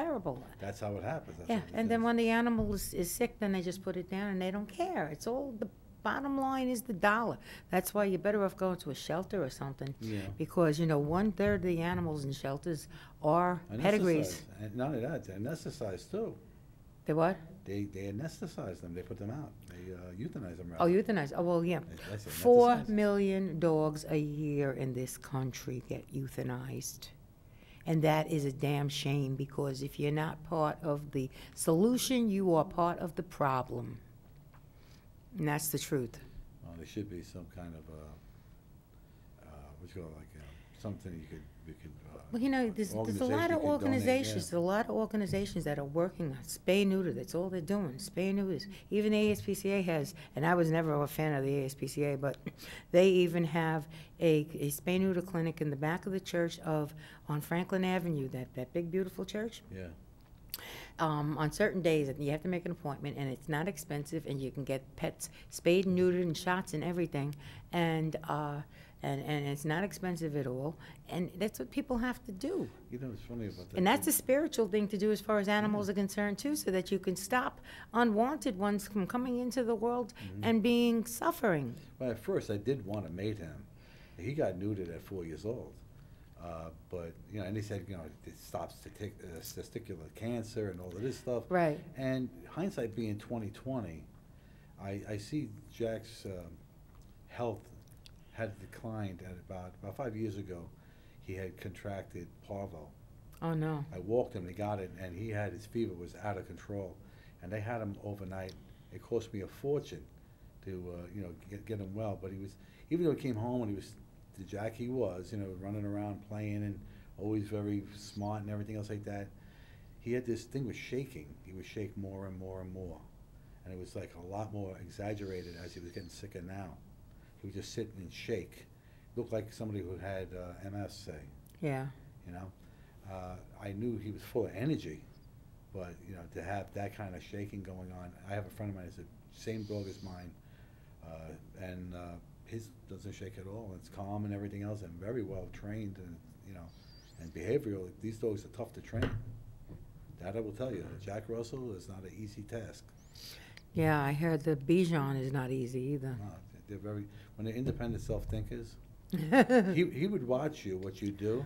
terrible. That's how it happens. That's Yeah, what it and then is. when the animal is sick, then they just put it down and they don't care. It's all, the bottom line is the dollar. That's why you're better off going to a shelter or something. Yeah. Because, you know, 1/3 of the animals in shelters are pedigrees. Anesthetized. And not only that, they're anesthetized too. They what? They anesthetize them. They put them out. They euthanize them. Oh, euthanize. Oh, well, yeah. I say 4 anesthetize. million dogs a year in this country get euthanized. And that is a damn shame, because if you're not part of the solution, you are part of the problem. And that's the truth. Well, there should be some kind of what you call it, like something you could Well, you know, there's a lot of organization you could donate, organizations, yeah. there's a lot of organizations that are working on spay neuter. That's all they're doing, spay neuters. Even the ASPCA has, and I was never a fan of the ASPCA, but they even have a spay neuter clinic in the back of the church on Franklin Avenue, that big beautiful church. Yeah. On certain days, you have to make an appointment, and it's not expensive, and you can get pets spayed and neutered and shots and everything, and it's not expensive at all, and that's what people have to do. You know, it's funny about that. And that's a spiritual thing to do as far as animals are concerned too, so that you can stop unwanted ones from coming into the world and being suffering. Well, at first I did want to mate him. He got neutered at 4 years old. But, you know, and they said, you know, it stops testicular cancer and all of this stuff. Right. And hindsight being 2020, I see Jack's health had declined at about 5 years ago. He had contracted parvo. Oh no. I walked him, they got it, and his fever was out of control. And they had him overnight. It cost me a fortune to, you know, get him well. But he was, even though he came home and he was the Jack he was, you know, running around playing and always very smart and everything else like that, he had this thing with shaking. He would shake more and more and more. And it was like a lot more exaggerated as he was getting sicker now. He would just sit and shake. Looked like somebody who had MS, say. Yeah. You know? I knew he was full of energy, but, you know, to have that kind of shaking going on. I have a friend of mine who's the same dog as mine, and his doesn't shake at all. It's calm and everything else, and very well trained, and you know, and behavioral. These dogs are tough to train. That I will tell you. Jack Russell is not an easy task. Yeah, I heard the Bichon is not easy either. No, they're very, when they're independent self-thinkers. he would watch you, what you do,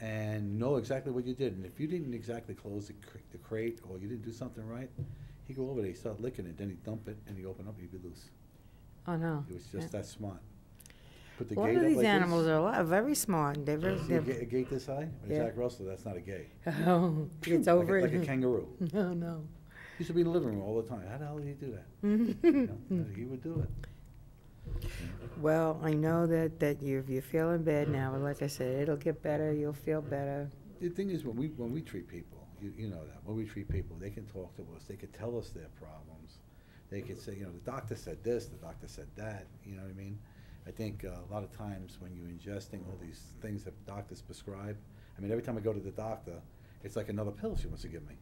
and know exactly what you did. And if you didn't exactly close the crate, or you didn't do something right, he'd go over there, he'd start licking it, then he'd dump it, and he'd open up, he'd be loose. Oh no. He was just that smart. Put the A lot gate of up these like animals this. are very smart. They're very. See a gate this high? Yeah. Jack Russell, that's not a gate. Oh, it's over like it. a kangaroo. No, no. He used to be in the living room all the time. How the hell did he do that? You know, he would do it. Well, I know that you're feeling bad now, but like I said, it'll get better. You'll feel better. The thing is, when we treat people, you know that, when we treat people, they can talk to us. They can tell us their problems. They could say, you know, the doctor said this, the doctor said that, you know what I mean? I think a lot of times when you're ingesting all these things that doctors prescribe, I mean, every time I go to the doctor, it's like another pill she wants to give me.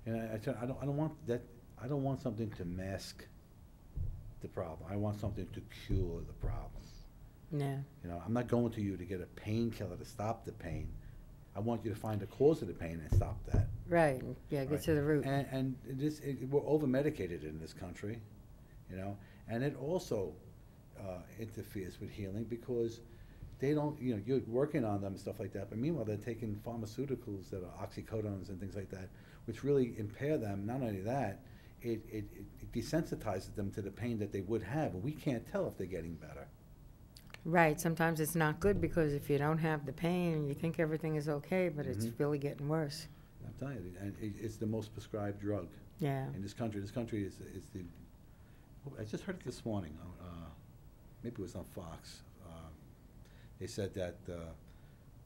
And I don't want that. I don't want something to mask the problem. I want something to cure the problem. Yeah. You know, I'm not going to you to get a painkiller to stop the pain. I want you to find the cause of the pain and stop that. Right. Yeah, get Right. to the root. And we're over-medicated in this country, you know, and it also interferes with healing because they don't, you know, you're working on them and stuff like that, but meanwhile they're taking pharmaceuticals that are oxycodones and things like that, which really impair them. Not only that, it desensitizes them to the pain that they would have, and we can't tell if they're getting better. Right. Sometimes it's not good because if you don't have the pain, you think everything is okay, but it's really getting worse. I'm telling you, and it's the most prescribed drug Yeah. in this country. This country is the, I just heard it this morning, maybe it was on Fox. They said that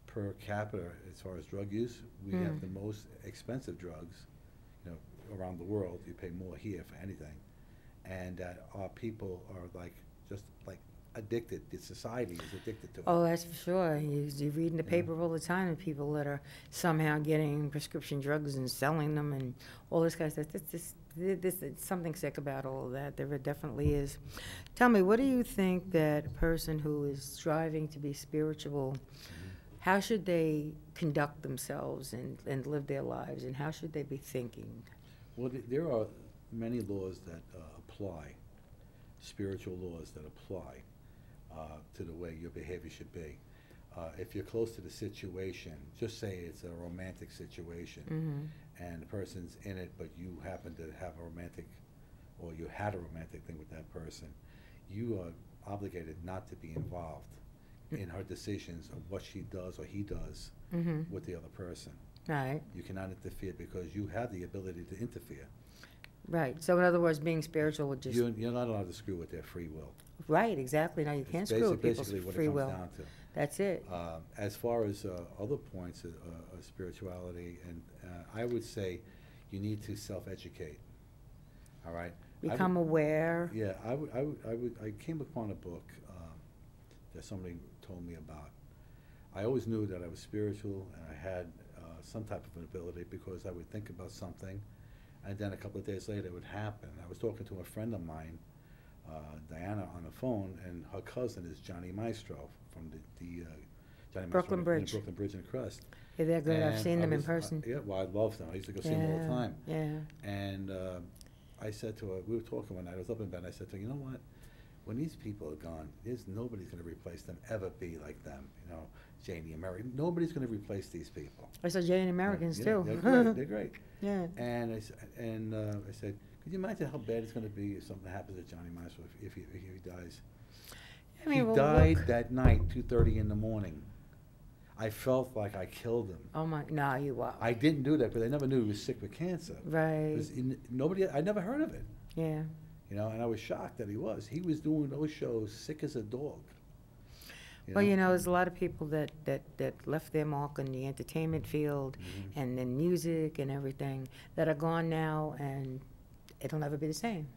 per capita, as far as drug use, we have the most expensive drugs, you know, around the world. You pay more here for anything, and that our people are like just like addicted. The society is addicted to it. Oh, that's for sure. You read in the paper all the time of people that are somehow getting prescription drugs and selling them and all this kind of stuff. This something sick about all of that. There definitely is. Tell me, what do you think that a person who is striving to be spiritual how should they conduct themselves and live their lives, and how should they be thinking? Well, there are many laws that apply, spiritual laws that apply to the way your behavior should be. If you're close to the situation, just say it's a romantic situation, and the person's in it, but you happen to have a romantic, or you had a romantic thing with that person, you are obligated not to be involved in her decisions of what she does or he does with the other person. Right. You cannot interfere because you have the ability to interfere. Right. So in other words, being spiritual would just... You're not allowed to screw with their free will. Right, exactly. No, you can't screw with people's basically what free it comes will. down to. That's it. As far as other points of spirituality, and I would say you need to self-educate. All right. Become aware. Yeah, I came upon a book that somebody told me about. I always knew that I was spiritual and I had some type of an ability because I would think about something, and then a couple of days later it would happen. I was talking to a friend of mine, Diana, on the phone, and her cousin is Johnny Maestro from the Johnny Brooklyn Maestro, Bridge. Brooklyn Bridge and Crest. Yeah, they're good. I've And seen them in was- person. yeah, well, I love them. I used to go see them all the time. Yeah. And I said to her, we were talking one night, I was up in bed, I said to her, you know what? When these people are gone, nobody's going to replace them, ever be like them. You know, Janie American, nobody's going to replace these people. I saw Jane Americans Yeah, too. They're great. They're great. Yeah. And I said, could you imagine how bad it's going to be if something happens to Johnny Maestro if he dies? I mean, He well, died look. that night, 2:30 in the morning. I felt like I killed him. Oh my, no, you were. I didn't do that, but I never knew he was sick with cancer. Right. 'Cause I never heard of it. Yeah. You know, and I was shocked that he was. He was doing those shows sick as a dog. Well, you know, there's a lot of people that left their mark in the entertainment field and in music and everything that are gone now, and it'll never be the same.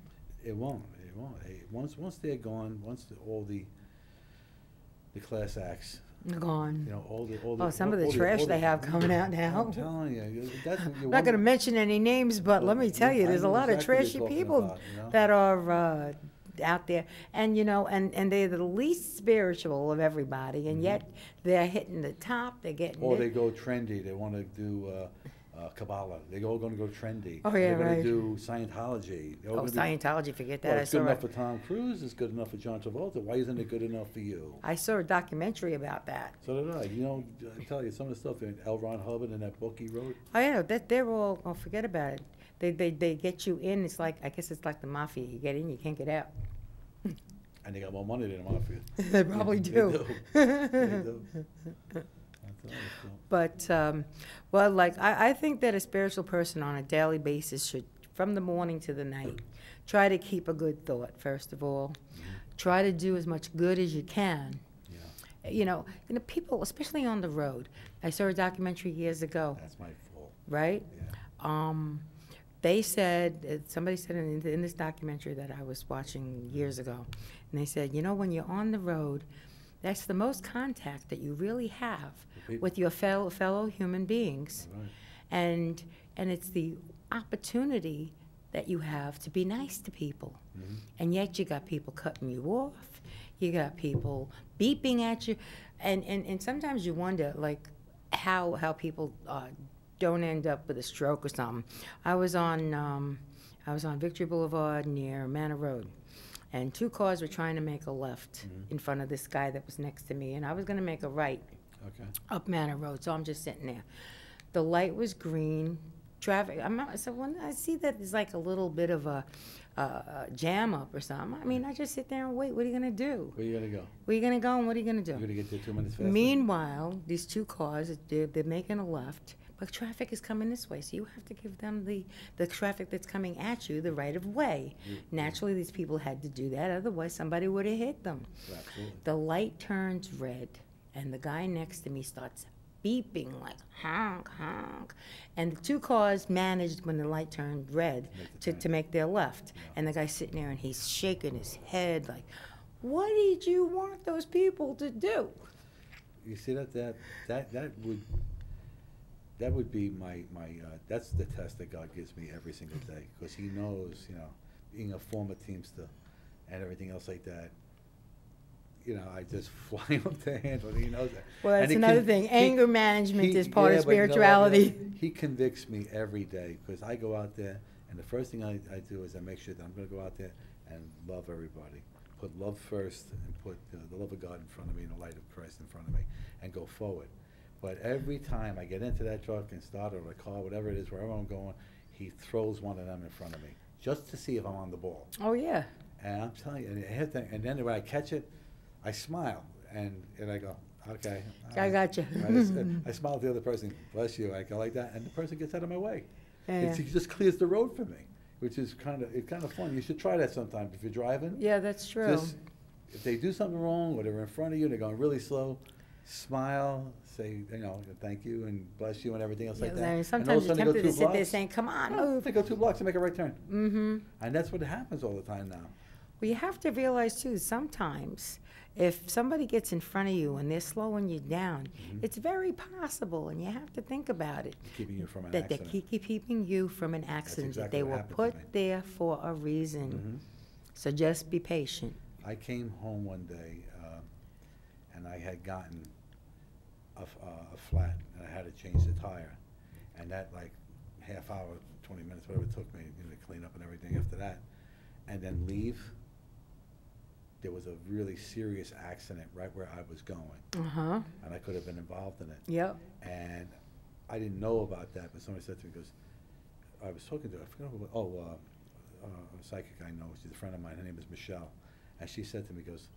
It won't. It won't. Once they're gone, all the class acts, Gone. you know, all the. Oh, some of the trash they have coming out now. I'm telling you, that's. I'm not going to mention any names, but let me tell you, I there's a know lot of exactly what trashy you're talking people about, you know? that are out there, and you know, and they're the least spiritual of everybody, and yet they're hitting the top. They're getting. Or they go trendy. They want to do Kabbalah. They're all going to go trendy. Oh, yeah, They're going right. to do Scientology. They're all Oh, gonna do- Scientology, forget that. Well, I it's good saw enough for Tom Cruise. It's good enough for John Travolta. Why isn't it good enough for you? I saw a documentary about that. So did I. You know, I tell you, some of the stuff that L. Ron Hubbard in that book he wrote. Oh yeah, that they're all. Oh, forget about it. They get you in. It's like, I guess it's like the mafia. You get in, you can't get out. And they got more money than the mafia. They probably do. They do. That's all, so. But, well, like, I think that a spiritual person on a daily basis should, from the morning to the night, try to keep a good thought, first of all. Try to do as much good as you can. Yeah, You know, people, especially on the road. I saw a documentary years ago, that's my fault. right? Yeah. They said, somebody said in this documentary that I was watching years ago, and they said, you know, when you're on the road, that's the most contact that you really have with your fellow human beings. Right. And it's the opportunity that you have to be nice to people. And yet you got people cutting you off. You got people beeping at you. And sometimes you wonder, like, how people don't end up with a stroke or something. I was on Victory Boulevard near Manor Road, and two cars were trying to make a left in front of this guy that was next to me, and I was going to make a right Okay. up Manor Road, so I'm just sitting there. The light was green. Traffic. So when I see that there's like a little bit of a jam up or something, I mean, I just sit there and wait. What are you going to do? Where you gonna go? Where are you going to go, and what are you going to You're do? gonna get there 2 minutes faster. Meanwhile, these two cars, they're making a left, but traffic is coming this way, so you have to give them the traffic that's coming at you the right of way. Naturally, these people had to do that, otherwise somebody would have hit them. Absolutely. The light turns red, and the guy next to me starts beeping like honk, honk. And the two cars managed, when the light turned red, to make their left. And the guy's sitting there and he's shaking his head like, what did you want those people to do? You see that would be my that's the test that God gives me every single day, because He knows, you know, being a former Teamster and everything else like that, you know, I just fly him up the handle, and he knows that. Well, And that's he another can- thing. he- Anger management is part of yeah, but you know what, spirituality. he convicts me every day, because I go out there, and the first thing I do is I make sure that I'm gonna go out there and love everybody. Put love first, and put the love of God in front of me, and the light of Christ in front of me, and go forward. But every time I get into that truck and start, or the car, whatever it is, wherever I'm going, he throws one of them in front of me, just to see if I'm on the ball. Oh, yeah. And I'm telling you, and then when I catch it, I smile, and I go, okay. I got you. I smile at the other person, bless you, I go like that, and the person gets out of my way. Yeah. It just clears the road for me, which is kind of fun. You should try that sometime if you're driving. Yeah, that's true. Just, if they do something wrong, or they're in front of you, and they're going really slow, smile, say, you know, thank you and bless you and everything else like that. I mean, And all sometimes of a you're sudden they go tempted to 2 sit there blocks. saying, come on, No, move. they go 2 blocks and make a right turn. Mm-hmm. And that's what happens all the time now. Well, you have to realize, too, sometimes if somebody gets in front of you and they're slowing you down, it's very possible, and you have to think about it, Keeping you from an that they're accident. keeping you from an accident, that exactly they what were happened to put me. there for a reason. So just be patient. I came home one day, and I had gotten a flat, and I had to change the tire. And that, like, half hour, 20 minutes, whatever it took me, you know, to clean up and everything after that, and then leave, there was a really serious accident right where I was going, Uh-huh. and I could have been involved in it. Yep. And I didn't know about that, but somebody said to me, goes, I was talking to her, I forgot who, a psychic I know, she's a friend of mine, her name is Michelle, and she said to me, goes,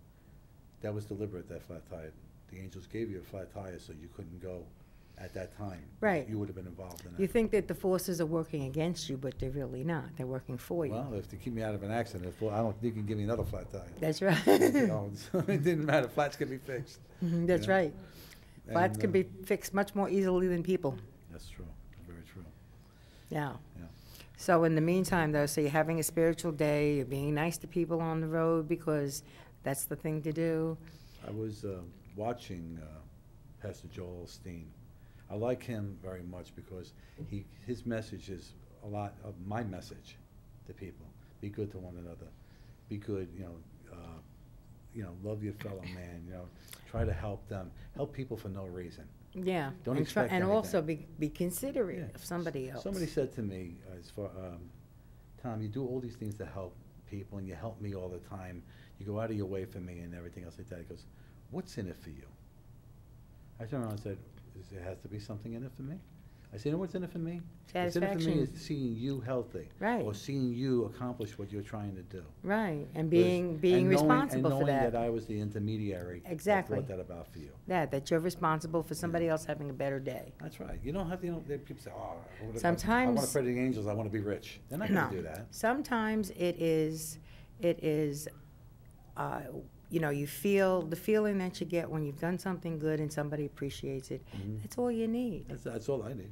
that was deliberate, that flat tire. The angels gave you a flat tire so you couldn't go at that time. Right. You would have been involved in it. You think that the forces are working against you, but they're really not. They're working for you. Well, if they keep me out of an accident, I don't think you can give me another flat tire. That's right. You know, so it didn't matter, flats can be fixed. That's you know? right. Flats And, can be fixed much more easily than people. That's true, very true. Yeah. Yeah. So in the meantime, though, so you're having a spiritual day, you're being nice to people on the road because that's the thing to do. I was watching Pastor Joel Steen. I like him very much because his message is a lot of my message to people. Be good to one another. Be good, love your fellow man, try to help them. Help people for no reason. Yeah. Don't and expect and anything. also be considerate Yeah. of somebody else. Somebody said to me, Tom, you do all these things to help people, and you help me all the time. You go out of your way for me and everything else like that. He goes, what's in it for you? I turned around and said, there has to be something in it for me? I said, you know what's in it for me? What's in it for me Satisfaction. is seeing you healthy. Right. Or seeing you accomplish what you're trying to do. Right, and Because- being responsible and for knowing that. that I was the intermediary Exactly. that brought that about for you. That you're responsible for somebody else having a better day. That's right. You don't have to, people say, oh, I want to Sometimes- pray to the angels, I want to be rich. They're not going No. to do that. Sometimes it is, you feel the feeling that you get when you've done something good and somebody appreciates it. Mhm. That's all you need. That's all I need.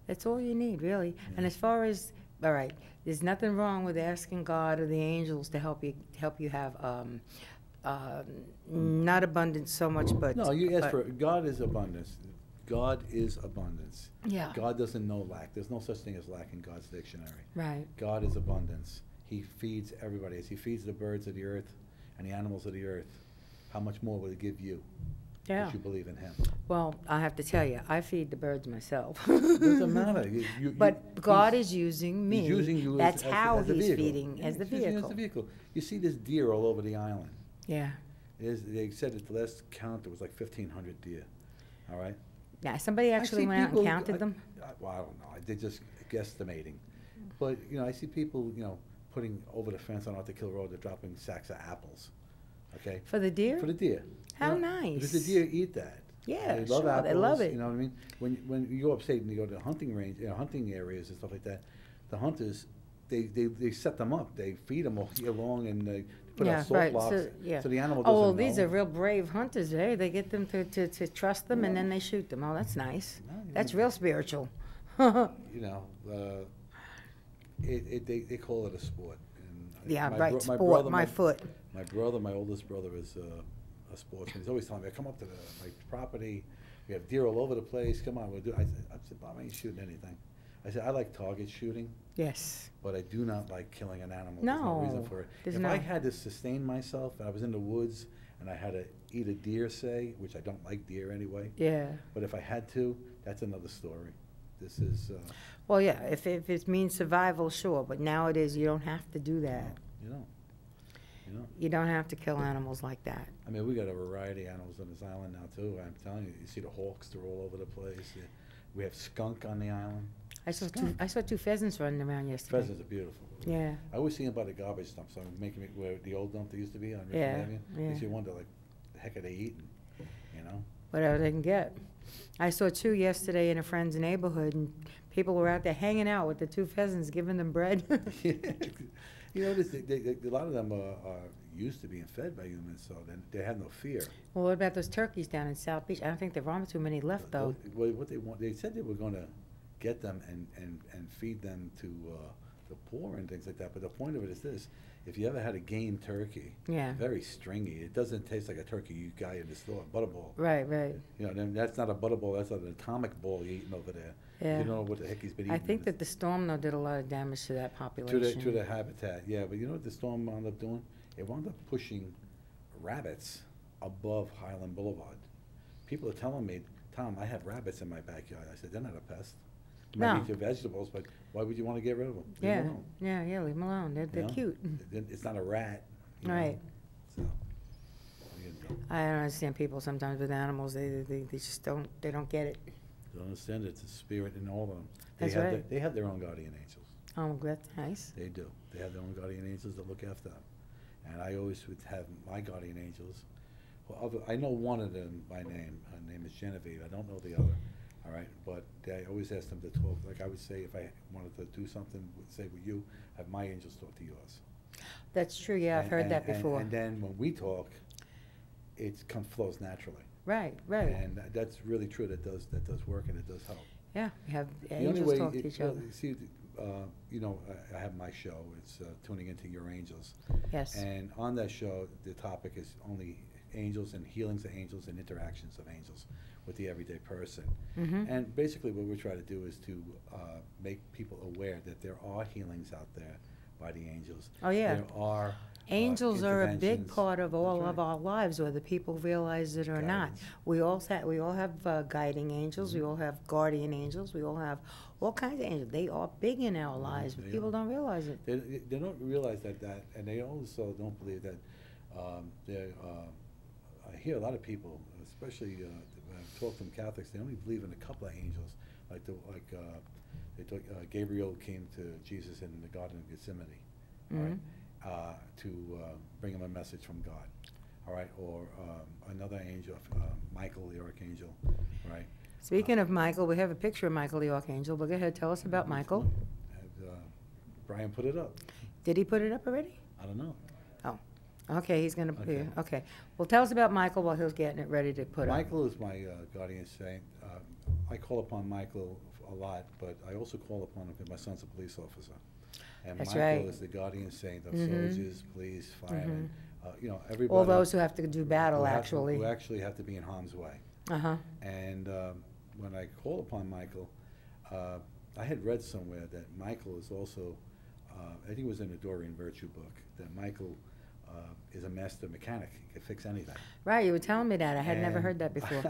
That's all you need, really. And Yeah. as far as, all right, there's nothing wrong with asking God or the angels to help you have, not abundance so much, but. No, you ask but- for, God is abundance. God is abundance. Yeah. God doesn't know lack. There's no such thing as lack in God's dictionary. Right. God is abundance. He feeds everybody. As he feeds the birds of the earth and the animals of the earth, how much more will he give you? Yeah. If you believe in him. Well, I have to tell you, I feed the birds myself. It doesn't matter. But God is using me. He's using you That's as how the he's vehicle. feeding, Yeah, as the he's using you vehicle. as the vehicle. You see this deer all over the island. Yeah. They said at the last count there was like 1,500 deer. All right? Yeah, somebody actually see went out and people- counted them? Well, I don't know. They're just guesstimating. But, I see people, putting over the fence on Arthur Kill Road, they're dropping sacks of apples. Okay? For the deer? For the deer. How Because nice. the deer eat that. Yeah, They love sure, apples. they love it. You know what I mean? When you go upstate and you go to hunting range, hunting areas and stuff like that, the hunters, they set them up. They feed them all year long, and they put Yeah, out salt right, blocks. so, yeah. So the animal doesn't Oh, well, know. these are real brave hunters, eh? They get them to trust them and then they shoot them. Oh, that's nice. No, you That's don't- real spiritual. They call it a sport. And Yeah, my right, bro- sport, my foot. My brother, my oldest brother, is a sportsman. He's always telling me, "I come up to my property. We have deer all over the place. Come on, we'll do." I said, "Bob, I ain't shooting anything." I said, "I like target shooting, Yes. but I do not like killing an animal. There's no reason No, for it. there's If no. I had to sustain myself, and I was in the woods, and I had to eat a deer, say, which I don't like deer anyway. Yeah. But if I had to, that's another story. This is, Well, yeah, if it means survival, sure, but nowadays you don't have to do that. you know. You don't have to kill animals like that. I mean, we got a variety of animals on this island now too. I'm telling you, you see the hawks; they're all over the place. We have skunk on the island. I saw two pheasants running around yesterday. Pheasants are beautiful. Yeah. I always see them by the garbage dump, so I'm making it where the old dump that used to be on Richmond Yeah, Avenue. yeah. Makes you wonder, like, the heck are they eating? You know? Whatever they can get. I saw two yesterday in a friend's neighborhood, and people were out there hanging out with the two pheasants, giving them bread. You know, a lot of them are used to being fed by humans, so they have no fear. Well, what about those turkeys down in South Beach? I don't think there are too many left, though. What they want, they said they were going to get them and feed them to the poor and things like that. But the point of it is this: if you ever had a game turkey, Yeah. very stringy. It doesn't taste like a turkey you got in the store, butterball. Right, right. You know, then that's not a butterball. That's an atomic ball you're eating over there. Yeah. You don't know what the heck he's been eating. I think that the storm, though, did a lot of damage to that population. to the habitat, yeah. But you know what the storm wound up doing? It wound up pushing rabbits above Highland Boulevard. People are telling me, Tom, I have rabbits in my backyard. I said, they're not a pest. You might No. eat your vegetables, but why would you want to get rid of them? Leave Yeah, 'em alone, yeah, leave them alone. They're you know? cute. It's not a rat. You know? Right. So, what are you gonna do? I don't understand people sometimes with animals. They just don't get it. Don't understand it. It's a spirit in all of them. That's right. They have their own guardian angels. Oh, that's nice. They do. They have their own guardian angels that look after them. And I always would have my guardian angels. Well, I know one of them by name. Her name is Genevieve. I don't know the other. All right, but I always ask them to talk. Like I would say, if I wanted to do something, say with you, have my angels talk to yours. That's true. Yeah, I've heard that before. And then when we talk, it flows naturally. Right, right. And that's really true. That does work, and it does help. Yeah, we have The only angels way, talk to each other. see, you know, I have my show. It's Tuning Into Your Angels. Yes. And on that show, the topic is only angels and healings of angels and interactions of angels with the everyday person. Mm-hmm. And basically what we try to do is to make people aware that there are healings out there by the angels. Oh, yeah. There are Angels are a big interventions. part of all That's of right. our lives, whether people realize it or not. Guidance. We all have guiding angels. We all have guardian angels. We all have all kinds of angels. They are big in our lives, but they people are. don't realize it. They don't realize that, and they also don't believe that I hear a lot of people, especially when I talk to them Catholics, they only believe in a couple of angels, they thought Gabriel came to Jesus in the Garden of Gethsemane, all right, to bring him a message from God, all right, or another angel, Michael the Archangel, right. Speaking of Michael, we have a picture of Michael the Archangel, but go ahead, tell us about Michael. And, Brian put it up. Did he put it up already? I don't know. Oh, okay, he's gonna, Okay. okay. Well, tell us about Michael while he's getting it ready to put up. Michael is my guardian saint. I call upon Michael a lot, but I also call upon him because my son's a police officer. And That's Michael right. is the guardian saint of Mhm. soldiers, police, firemen, you know, everybody. All those who have to do battle, who actually. actually have to be in harm's way. Uh-huh. And when I call upon Michael, I had read somewhere that Michael is also, I think it was in the Dorian Virtue book, that Michael is a master mechanic. He can fix anything. Right, you were telling me that. I had never And heard that before.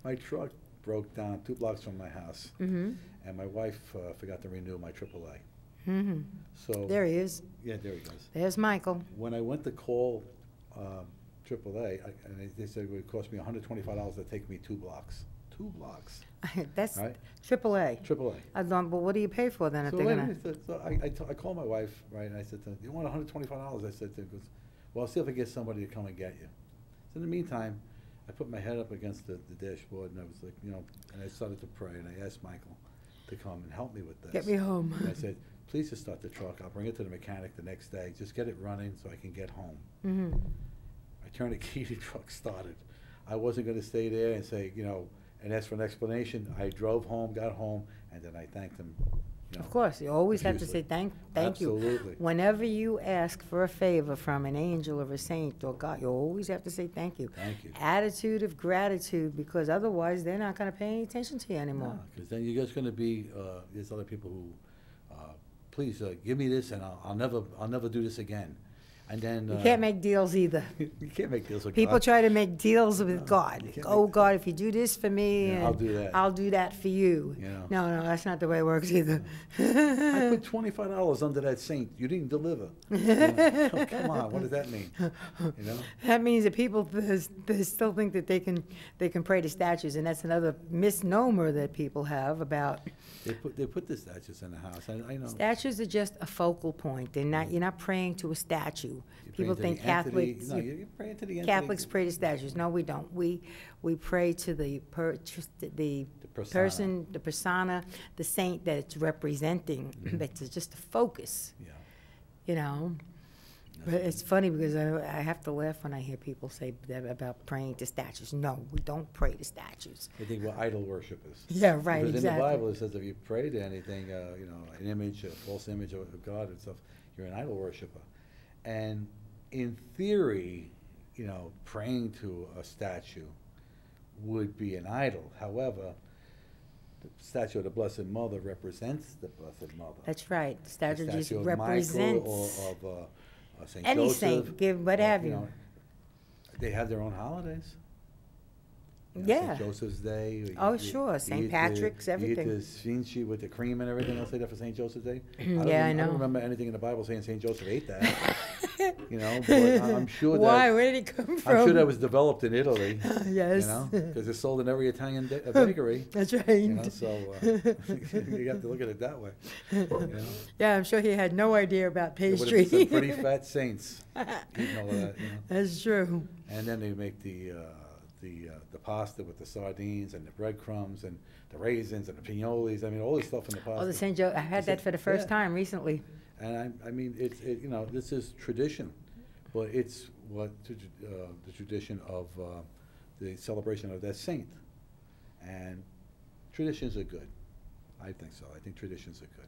My truck broke down 2 blocks from my house, Mm-hmm. and my wife forgot to renew my AAA. Mm-hmm. So There he is. yeah, there he goes. There's Michael. When I went to call AAA, and they said it would cost me $125 to take me 2 blocks. 2 blocks. That's Right. AAA. AAA. But what do you pay for then if So, they're wait a gonna? minute, so I called my wife, right, and I said to her, "You want $125?" I said to her, goes, "Well, I'll see if I get somebody to come and get you." So in the meantime, I put my head up against the dashboard, and I was like, you know, and I started to pray, and I asked Michael to come and help me with this. Get me home. And I said, "Please just start the truck. I'll bring it to the mechanic the next day. Just get it running so I can get home." Mm-hmm. I turned the key, the truck started. I wasn't gonna stay there and say, you know, and ask for an explanation. I drove home, got home, and then I thanked him, you know. Of course, you always have to say profusely. thank you. Absolutely. Whenever you ask for a favor from an angel or a saint or God, you always have to say thank you. Thank you. Attitude of gratitude, because otherwise they're not gonna pay any attention to you anymore. Because then you're just gonna be, there's other people who, please, give me this and I'll never do this again. And then You can't make deals either. you can't make deals with People God. try to make deals with God. you can't Oh, make- God, if you do this for me, Yeah, I'll do that. I'll do that for you. You know. No, that's not the way it works either. I put $25 under that saint. You didn't deliver. You know? Oh, come on, what does that mean? You know. That means that people they still think that they can pray to statues, and that's another misnomer that people have about They put the statues in the house. I know. statues are just a focal point. You're not praying to a statue. You're People praying think to the entity. Catholics. No, you're praying to the entity. Catholics pray to statues. No, we don't. We pray to the person, the persona, the saint that it's representing. That's just a focus, Yeah. you know. But it's funny because I have to laugh when I hear people say that about praying to statues. No, we don't pray to statues. They think we're idol worshippers. Yeah, right, Because exactly. in the Bible it says if you pray to anything, an image, a false image of God and stuff, you're an idol worshiper. And in theory, praying to a statue would be an idol. However, the statue of the Blessed Mother represents the Blessed Mother. That's right. The statue The just statue of represents Michael or of Saint any Joseph. saint, give what have you. They have their own holidays. Yeah. St. Joseph's Day. Oh, sure, St. Patrick's, everything. You eat the sfinchi with the cream and everything. I'll say that for St. Joseph's Day. Yeah, I know. I don't remember anything in the Bible saying St. Joseph ate that. But I'm sure that. Why? Where did it come from? I'm sure that was developed in Italy. Yes. Because it's sold in every Italian bakery. That's right. So you have to look at it that way. Yeah, I'm sure he had no idea about There would have pastry. been some pretty fat saints eating all of that. That's true. And then they make the pasta with the sardines and the breadcrumbs and the raisins and the pinoles. I mean, all this stuff in the pasta. Oh, the St. Joe, I had that for the first time recently. And I mean, this is tradition, but it's the tradition of the celebration of that saint. And traditions are good. I think so. I think traditions are good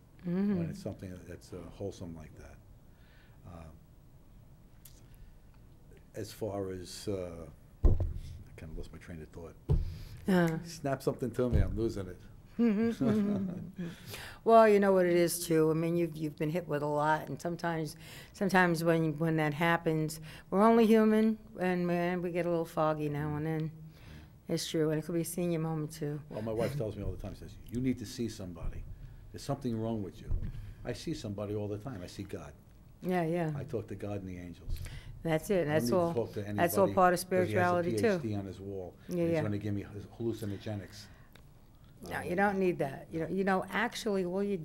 when it's something that's wholesome like that. As far as I kind of lost my train of thought. Snap something to me. I'm losing it. Well, you know what it is too. I mean, you've been hit with a lot, and sometimes when that happens, we're only human, and man, we get a little foggy now and then. It's true, and it could be a senior moment too. Well, my wife tells me all the time. Says, "You need to see somebody. There's something wrong with you." I see somebody all the time. I see God. Yeah, yeah. I talk to God and the angels. That's it. I don't need to talk to That's all anybody part of because spirituality he has a too. PhD on his wall. Yeah, and he's yeah. going to give me hallucinogenics. No, you don't need that. Actually, all you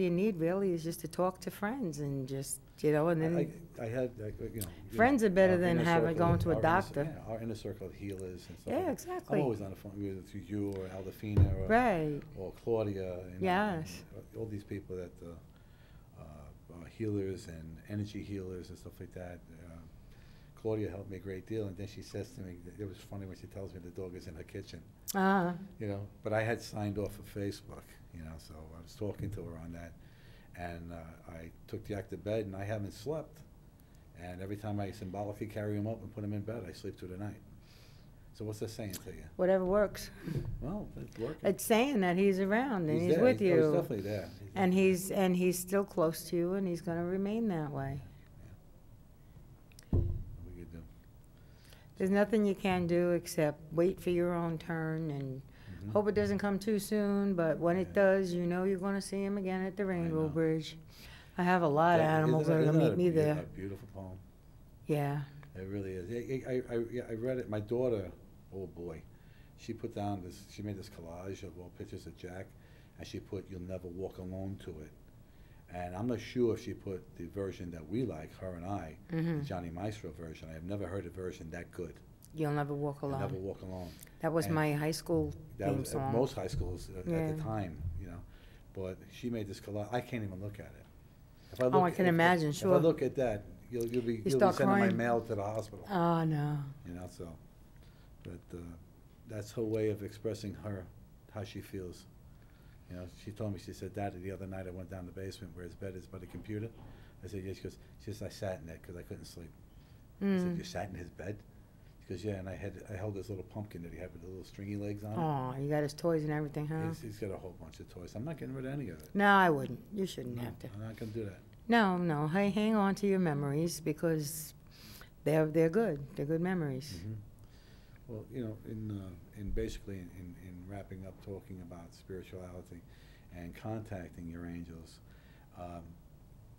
need really is just to talk to friends and just, and then I had, Friends are better our than inner having circle- going to a our inner doctor. Yeah, our inner circle of healers and stuff. Yeah, like that. exactly. I'm always on the phone with you or Aldefina or, right. or Claudia. Yes. All these people that are healers and energy healers and stuff like that. Claudia helped me a great deal, and then she says to me, it was funny when she tells me the dog is in her kitchen. But I had signed off of Facebook, so I was talking to her on that, and I took Jack to bed, and I haven't slept, and every time I symbolically carry him up and put him in bed, I sleep through the night. So what's that saying to you? Whatever works. Well, it's working. It's saying that he's around and he's there. with you. He's definitely there. And he's still close to you, and he's going to remain that way. What we could do. There's nothing you can do except wait for your own turn and hope it doesn't come too soon, but when it does, you're going to see him again at the Rainbow know. Bridge. I have a lot of animals that are going to meet me there. A beautiful poem. Yeah. It really is. I read it. My daughter, oh boy, she made this collage of all pictures of Jack, and she put "You'll Never Walk Alone" to it. And I'm not sure if she put the version that we like, her and I, the Johnny Maestro version. I have never heard a version that good. You'll Never Walk Alone. You'll Never Walk Alone. That was my high school That theme was song. at most high schools at Yeah. the time, But she made this collage. I can't even look at it. If I can imagine, sure. If I look at that, you'll be start sending my crying. mail to the hospital. Oh, no. But that's her way of expressing how she feels. She told me, she said, "Daddy, the other night I went down the basement where his bed is by the computer." I said, "Yes." She goes, "I sat in it because I couldn't sleep." I said, "You sat in his bed?" She goes, "Yeah," and I held this little pumpkin that he had with the little stringy legs on it. Oh, you got his toys and everything, huh? He's got a whole bunch of toys. I'm not getting rid of any of it. No, I wouldn't. You shouldn't have to. I'm not going to do that. No, no, hang on to your memories because they're good. They're good memories. Mhm. Well, you know, in basically in wrapping up talking about spirituality and contacting your angels,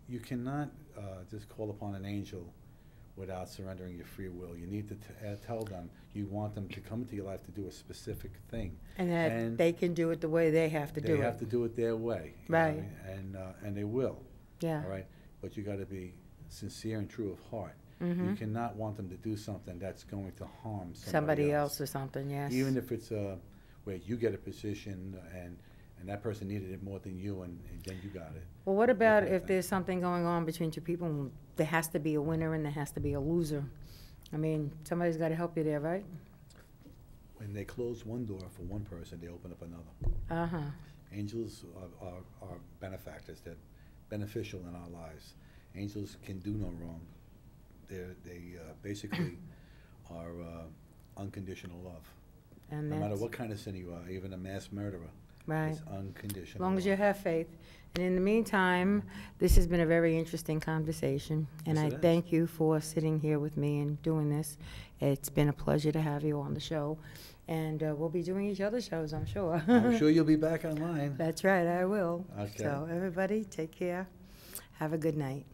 you cannot just call upon an angel without surrendering your free will. You need to tell them you want them to come into your life to do a specific thing. And that they can do it the way they have to do it. They have to do it their way. You know what I Right. mean? And they will. Yeah. All right? But you got to be sincere and true of heart. Mhm. You cannot want them to do something that's going to harm Somebody else or something, yes. Even if it's where you get a position and that person needed it more than you, and then you got it. Well, what about That kind of if thing. there's something going on between two people, and there has to be a winner and there has to be a loser? I mean, somebody's got to help you there, right? When they close one door for one person, they open up another. Uh-huh. Angels are benefactors. They're beneficial in our lives. Angels can do no wrong. They basically are unconditional love. And No matter that's what kind of sin you are, even a mass murderer, right. it's unconditional As long as you love. have faith. And in the meantime, this has been a very interesting conversation, and Yes, I it has. thank you for sitting here with me and doing this. It's been a pleasure to have you on the show, and we'll be doing each other's shows, I'm sure. I'm sure you'll be back online. That's right, I will. Okay. So everybody, take care. Have a good night.